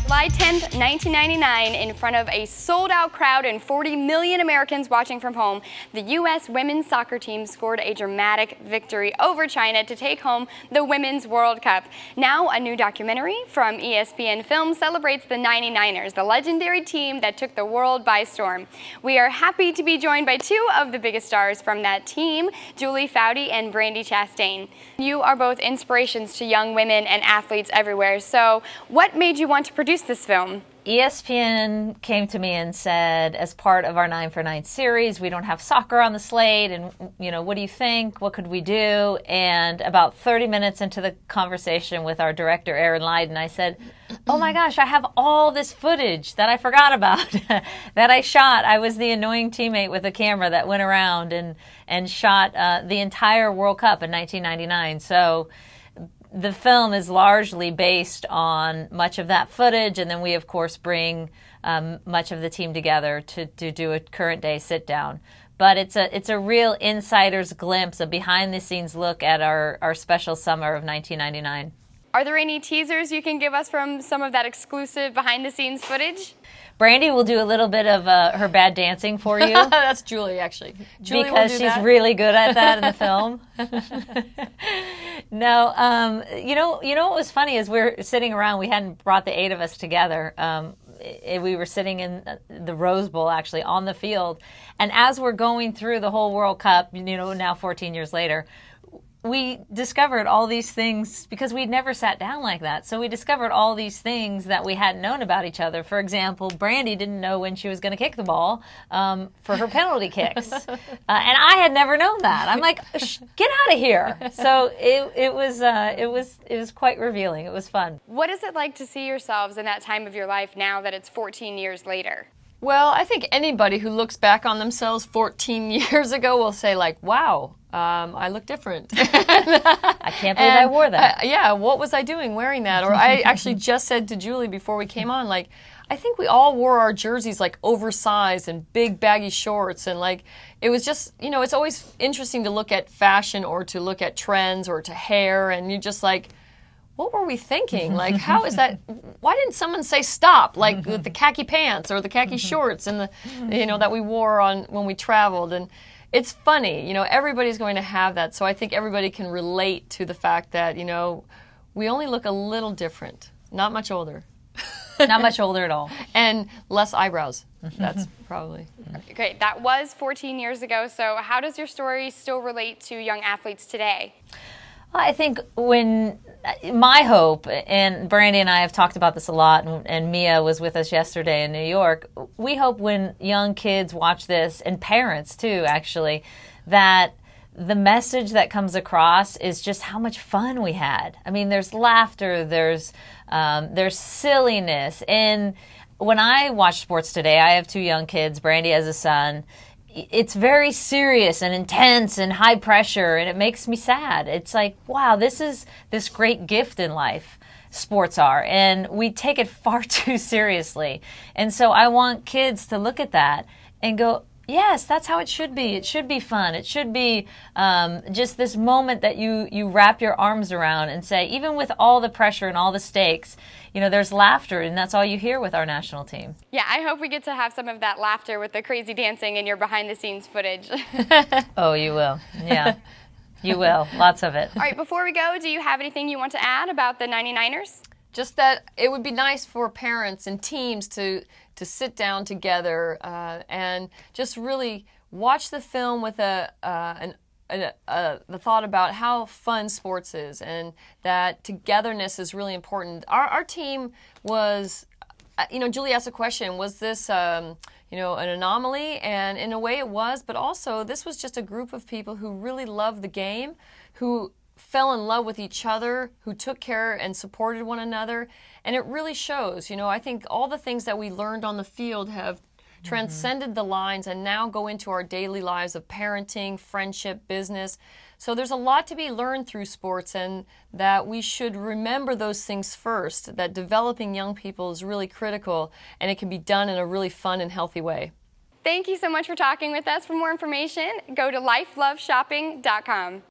July 10th, 1999, in front of a sold-out crowd and 40 million Americans watching from home, the U.S. women's soccer team scored a dramatic victory over China to take home the Women's World Cup. Now, a new documentary from ESPN Films celebrates the 99ers, the legendary team that took the world by storm. We are happy to be joined by two of the biggest stars from that team, Foudy and Brandi Chastain. You are both inspirations to young women and athletes everywhere, so what made you want to produce this film? ESPN came to me and said, as part of our 9 for 9 series, we don't have soccer on the slate, and what do you think? What could we do? And about 30 minutes into the conversation with our director, Aaron Lydon, I said, oh my gosh, I have all this footage that I forgot about that I shot. I was the annoying teammate with a camera that went around and shot the entire World Cup in 1999. So the film is largely based on much of that footage, and then we, of course, bring much of the team together to do a current day sit-down. But it's a real insider's glimpse, a behind-the-scenes look at our special summer of 1999. Are there any teasers you can give us from some of that exclusive behind-the-scenes footage? Brandi will do a little bit of her bad dancing for you. That's Julie, actually. Julie because she's really good at that in the film. No, you know what was funny is we're sitting around. We hadn't brought the 8 of us together. We were sitting in the Rose Bowl, actually, on the field. And as we're going through the whole World Cup, now 14 years later, we discovered all these things because we'd never sat down like that. So we discovered all these things that we hadn't known about each other. For example, Brandi didn't know when she was going to kick the ball for her penalty kicks. And I had never known that. I'm like, get out of here. So it was quite revealing. It was fun. What is it like to see yourselves in that time of your life now that it's 14 years later? Well, I think anybody who looks back on themselves 14 years ago will say, like, wow, I look different. I can't believe I wore that. Yeah, what was I doing wearing that? Or I actually just said to Julie before we came on, like, I think we all wore our jerseys, like, oversized and big baggy shorts. And, like, it was just, it's always interesting to look at fashion or to look at trends or to hair. And you're just like, what were we thinking? Like, how is that? Why didn't someone say stop? Like with the khaki pants or the khaki shorts and that we wore on when we traveled. And it's funny, everybody's going to have that. So I think everybody can relate to the fact that, we only look a little different, not much older. Not much older at all. And less eyebrows. That's probably. Great. That was 14 years ago. So how does your story still relate to young athletes today? Well, I think my hope, and Brandi and I have talked about this a lot, and Mia was with us yesterday in New York, we hope when young kids watch this, and parents too, actually, that the message that comes across is just how much fun we had. I mean, there's laughter, there's silliness, and when I watch sports today, I have 2 young kids, Brandi has a son. It's very serious and intense and high pressure, and it makes me sad. It's like, wow, this is this great gift in life, sports are, and we take it far too seriously. And so I want kids to look at that and go, yes, that's how it should be. It should be fun. It should be just this moment that you wrap your arms around and say, even with all the pressure and all the stakes, there's laughter, and that's all you hear with our national team. Yeah, I hope we get to have some of that laughter with the crazy dancing in your behind-the-scenes footage. Oh, you will. Yeah, you will. Lots of it. All right, before we go, do you have anything you want to add about the 99ers? Just that it would be nice for parents and teams to sit down together and just really watch the film with the thought about how fun sports is, and that togetherness is really important. Our team was, Julie asked a question, was this, an anomaly? And in a way it was, but also this was just a group of people who really loved the game, who fell in love with each other, who took care and supported one another. And it really shows. I think all the things that we learned on the field have transcended the lines and now go into our daily lives of parenting, friendship, business. So there's a lot to be learned through sports, and that we should remember those things first, that developing young people is really critical, and it can be done in a really fun and healthy way. Thank you so much for talking with us. For more information, go to lifeloveshopping.com.